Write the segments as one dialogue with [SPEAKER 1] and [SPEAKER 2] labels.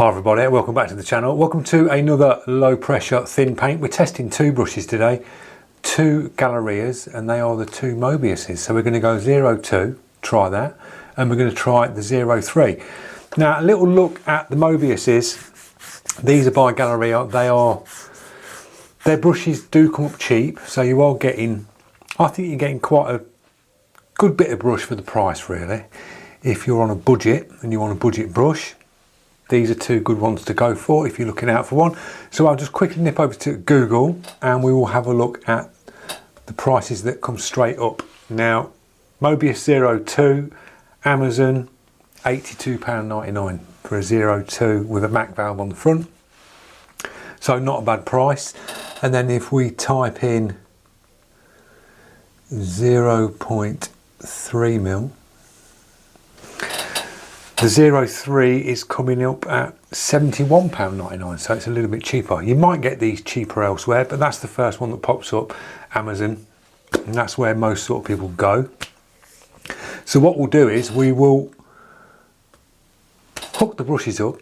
[SPEAKER 1] Hi everybody, welcome back to the channel. Welcome to another low pressure thin paint. We're testing two brushes today, two Gallerias, and they are the two Mobiuses. So we're going to go 02, try that, and we're going to try the 03. Now a little look at the Mobiuses. These are by Galleria. Their brushes do come up cheap, so you are getting, I think you're getting quite a good bit of brush for the price really. If you're on a budget and you want a budget brush, these are two good ones to go for if you're looking out for one. So I'll just quickly nip over to Google and we will have a look at the prices that come straight up. Now, Mobius 02, Amazon, £82.99 for a 02 with a MAC valve on the front. So not a bad price. And then if we type in 0.3mm, the 03 is coming up at £71.99, so it's a little bit cheaper. You might get these cheaper elsewhere, but that's the first one that pops up, Amazon, and that's where most sort of people go. So what we'll do is we will hook the brushes up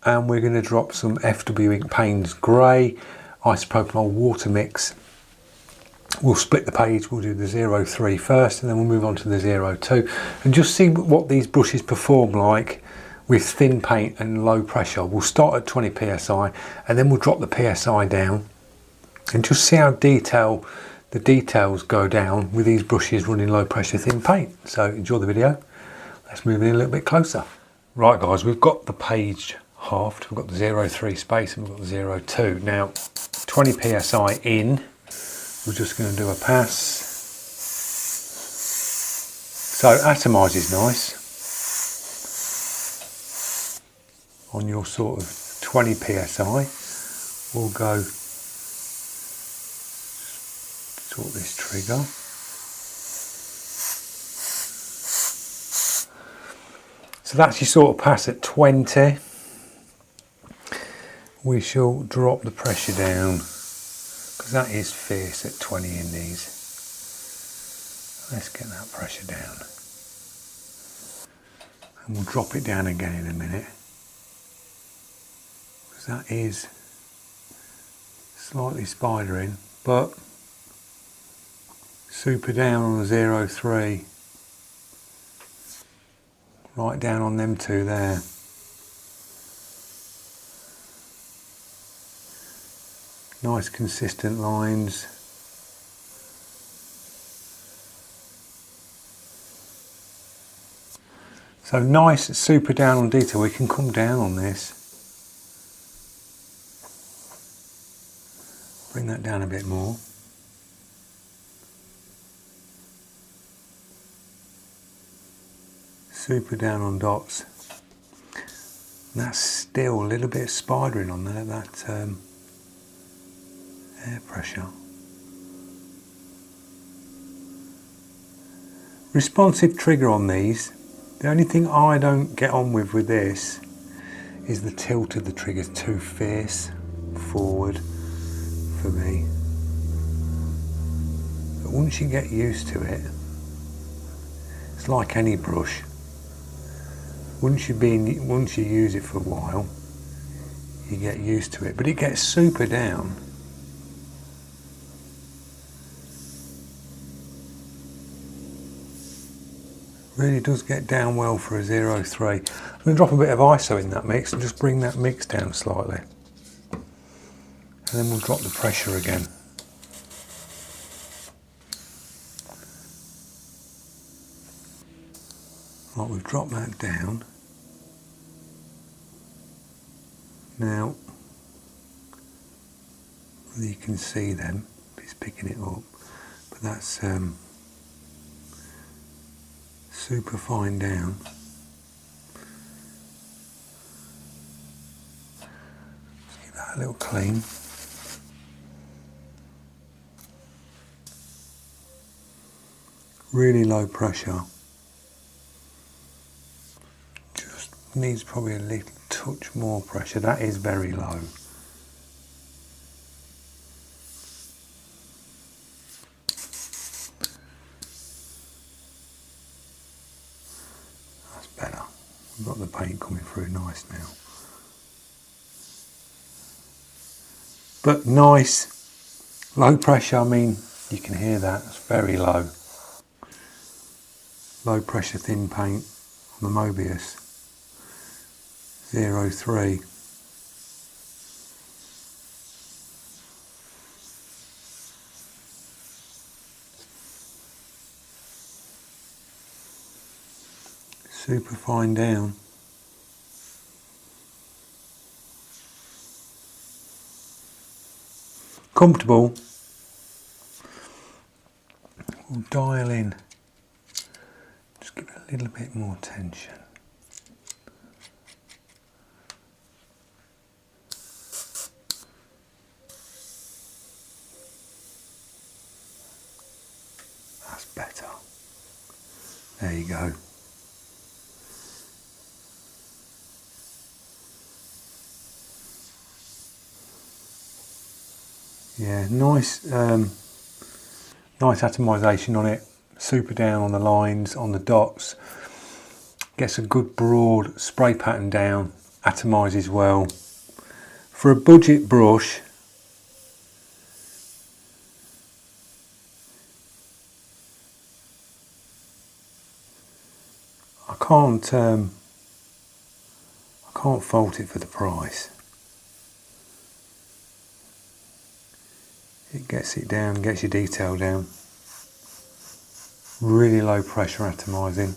[SPEAKER 1] and we're going to drop some FW Ink Payne's Grey Isopropanol Water Mix. We'll split the page, we'll do the 03 first and then we'll move on to the 02 and just see what these brushes perform like with thin paint and low pressure. We'll start at 20 psi and then we'll drop the psi down and just see how the details go down with these brushes running low pressure thin paint. So enjoy the video. Let's move in a little bit closer. Right guys, we've got the page halved. We've got the 03 space and we've got the 02. Now 20 psi in. We're just going to do a pass. So atomise is nice. On your sort of 20 psi, we'll go sort this trigger. So that's your sort of pass at 20. We shall drop the pressure down, because that is fierce at 20 in these. Let's get that pressure down. And we'll drop it down again in a minute. Because that is slightly spidering, but super down on the 03. Right down on them two there. Nice consistent lines. So nice super down on detail. We can come down on this. Bring that down a bit more. Super down on dots. And that's still a little bit spidering on there, that air pressure. Responsive trigger on these. The only thing I don't get on with this is the tilt of the trigger is too fierce forward for me. But once you get used to it, it's like any brush. Once you use it for a while, you get used to it. But it gets super down. Really does get down well for a 03. I'm going to drop a bit of ISO in that mix and just bring that mix down slightly. And then we'll drop the pressure again. Right, we've dropped that down. Now, you can see them, it's picking it up, but that's super fine down. Let's give that a little clean. Really low pressure. Just needs probably a little touch more pressure. That is very low. That's better. We've got the paint coming through nice now. but nice, low pressure. I mean, you can hear that, it's very low. Low pressure thin paint on the Mobius 03. Super fine down. Comfortable. We'll dial in. Just give it a little bit more tension. That's better. There you go. Yeah, nice atomisation on it, super down on the lines, on the dots, gets a good broad spray pattern down, atomises well. For a budget brush, I can't fault it for the price. It gets it down, gets your detail down. Really low pressure atomising.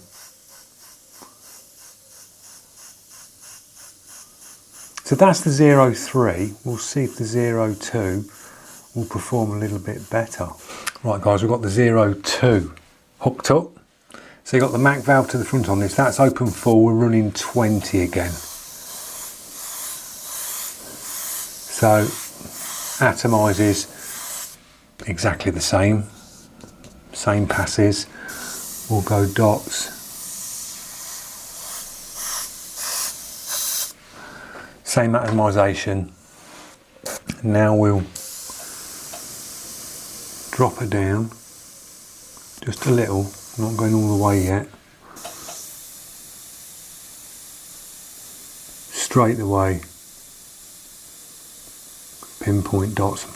[SPEAKER 1] So that's the 03. We'll see if the 02 will perform a little bit better. Right guys, we've got the 02 hooked up. So you've got the Mac valve to the front on this. That's open full, we're running 20 again. So atomises exactly the same passes. We'll go dots, same atomisation. Now we'll drop her down just a little, not going all the way yet, straight away, pinpoint dots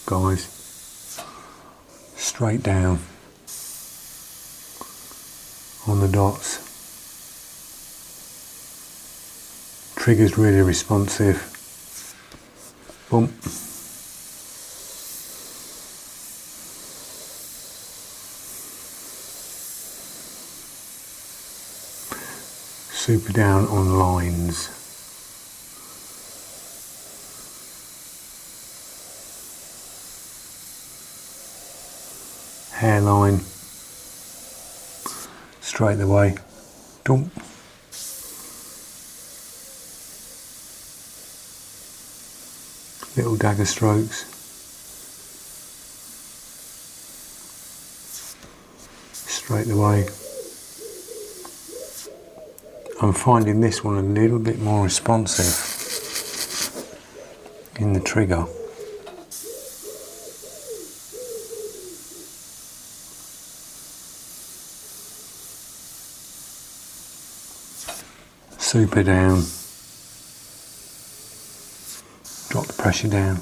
[SPEAKER 1] guys, straight down on the dots. Trigger's really responsive. Boom. Super down on lines. Hairline, straight away, dump. Little dagger strokes. Straight away. I'm finding this one a little bit more responsive in the trigger. Super down, drop the pressure down,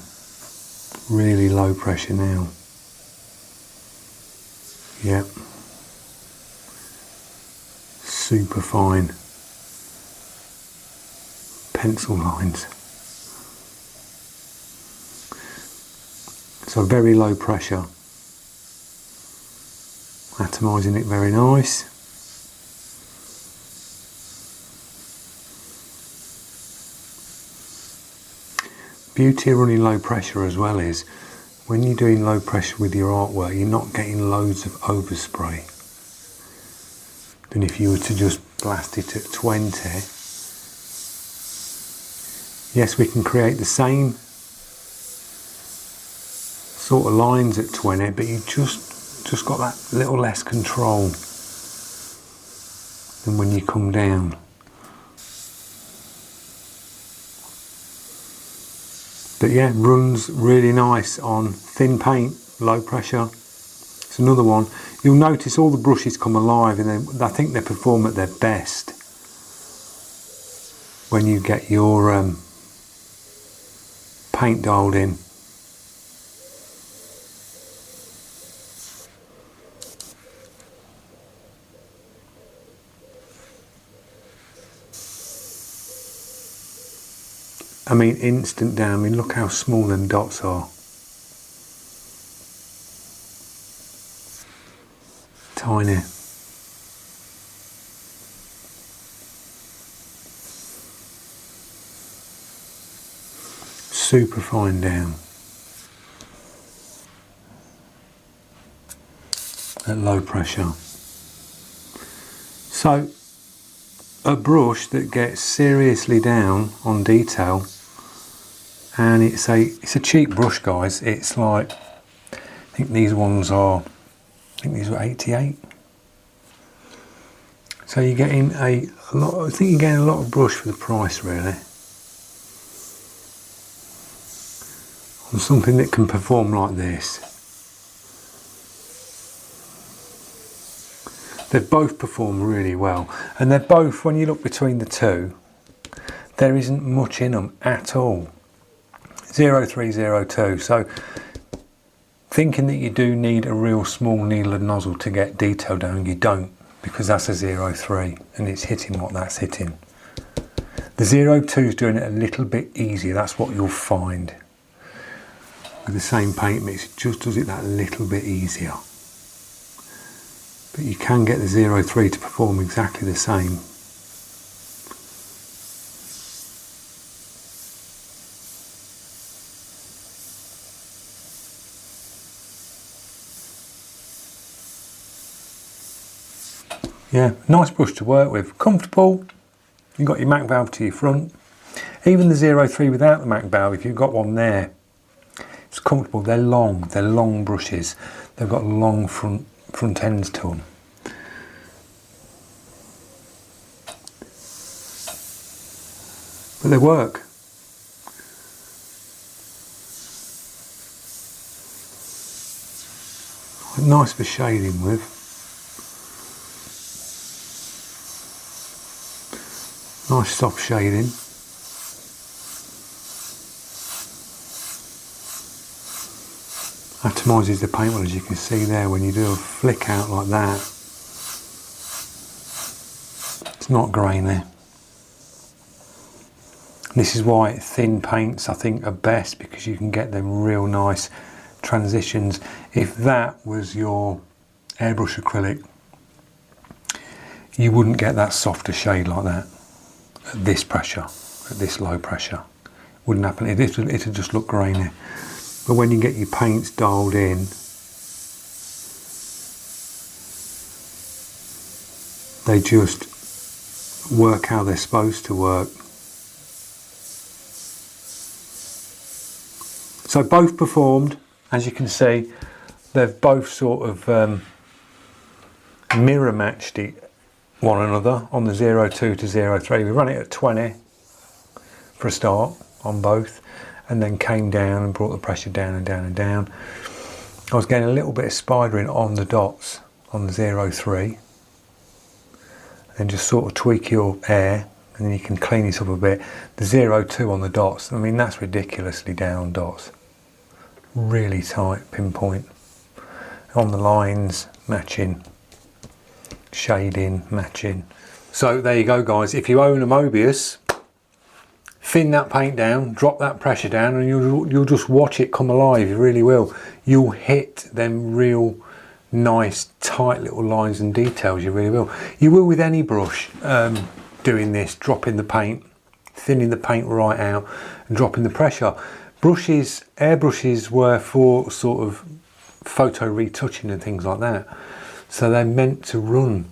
[SPEAKER 1] really low pressure now, yep, super fine, pencil lines, so very low pressure, atomising it very nice. Beauty of running low pressure as well is when you're doing low pressure with your artwork, you're not getting loads of overspray. Then if you were to just blast it at 20, yes, we can create the same sort of lines at 20, but you just got that little less control than when you come down. But yeah, runs really nice on thin paint, low pressure. It's another one. You'll notice all the brushes come alive, and I think they perform at their best when you get your paint dialed in. I mean, instant down. I mean, look how small them dots are. Tiny. Super fine down. At low pressure. So, a brush that gets seriously down on detail, and it's a cheap brush, guys. It's like, I think these ones are, I think these were 88. So you're getting a lot. I think you're getting a lot of brush for the price, really, on something that can perform like this. They both perform really well, and they're both, when you look between the two, there isn't much in them at all. 0302. So thinking that you do need a real small needle and nozzle to get detail down, you don't, because that's a 03 and it's hitting what that's hitting. The 02 is doing it a little bit easier. That's what you'll find with the same paint mix. It just does it that little bit easier. But you can get the 03 to perform exactly the same. Yeah, nice brush to work with. Comfortable. You've got your Mac valve to your front. Even the 03 without the Mac valve, if you've got one there, it's comfortable. They're long brushes. They've got long front ends to them. But they work. Nice for shading with. Nice soft shading. Atomises the paint well, as you can see there. When you do a flick out like that, it's not grainy. This is why thin paints, I think, are best, because you can get them real nice transitions. If that was your airbrush acrylic, you wouldn't get that softer shade like that at this pressure, at this low pressure. Wouldn't happen. It'd just look grainy. But when you get your paints dialed in, they just work how they're supposed to work. So both performed, as you can see. They've both sort of mirror matched one another on the 02 to 03. We ran it at 20 for a start on both, and then came down and brought the pressure down and down and down. I was getting a little bit of spidering on the dots on the 03, and just sort of tweak your air, and then you can clean this up a bit. The 02 on the dots, I mean, that's ridiculously down dots. Really tight pinpoint. On the lines, matching. Shading, matching. So there you go, guys. If you own a Mobius, thin that paint down, drop that pressure down, and you'll just watch it come alive. You really will. You'll hit them real nice, tight little lines and details. You really will. You will with any brush doing this, dropping the paint, thinning the paint right out, and dropping the pressure. Brushes, airbrushes were for sort of photo retouching and things like that. So they're meant to run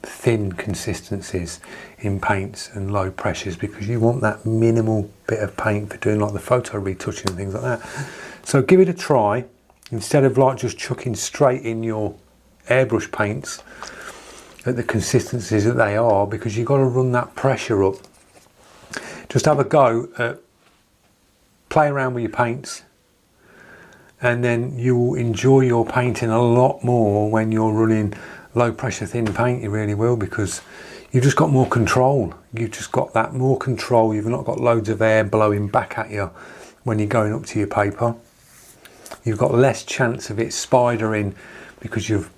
[SPEAKER 1] thin consistencies in paints and low pressures, because you want that minimal bit of paint for doing like the photo retouching and things like that. So give it a try, instead of like just chucking straight in your airbrush paints at the consistencies that they are, because you've got to run that pressure up. Just have a go at play around with your paints, and then you will enjoy your painting a lot more when you're running low pressure thin paint. You really will, because you've just got more control. You've just got that more control. You've not got loads of air blowing back at you when you're going up to your paper. You've got less chance of it spidering because you've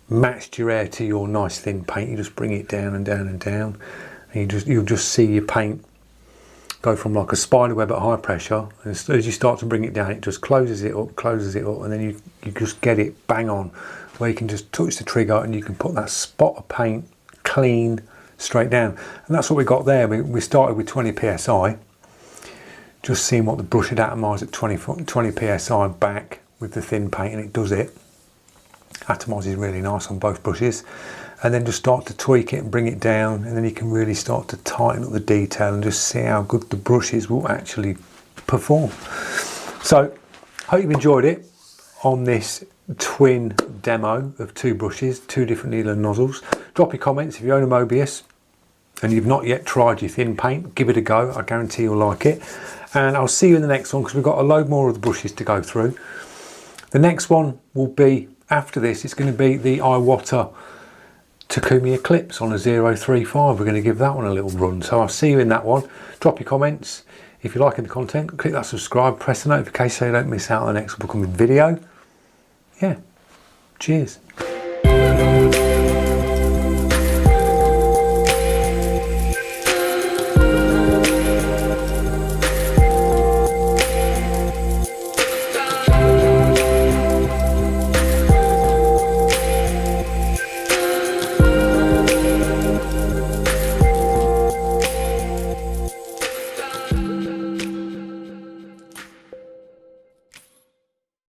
[SPEAKER 1] matched your air to your nice thin paint. You just bring it down and down and down, and you'll just see your paint go from like a spider web at high pressure, and as you start to bring it down, it just closes it up, and then you just get it bang on, where you can just touch the trigger and you can put that spot of paint clean straight down. And that's what we got there. We started with 20 psi, just seeing what the brush had atomised at 20 psi back with the thin paint, and it does it. Atomises really nice on both brushes, and then just start to tweak it and bring it down, and then you can really start to tighten up the detail and just see how good the brushes will actually perform. So hope you've enjoyed it on this twin demo of two brushes, two different needle and nozzles. Drop your comments if you own a Mobius and you've not yet tried your thin paint. Give it a go, I guarantee you'll like it. And I'll see you in the next one, because we've got a load more of the brushes to go through. The next one will be, after this, it's going to be the Iwata Takumi Eclipse on a 035. We're going to give that one a little run. So I'll see you in that one. Drop your comments. If you're liking the content, click that subscribe, press the notification so you don't miss out on the next upcoming video. Yeah, cheers.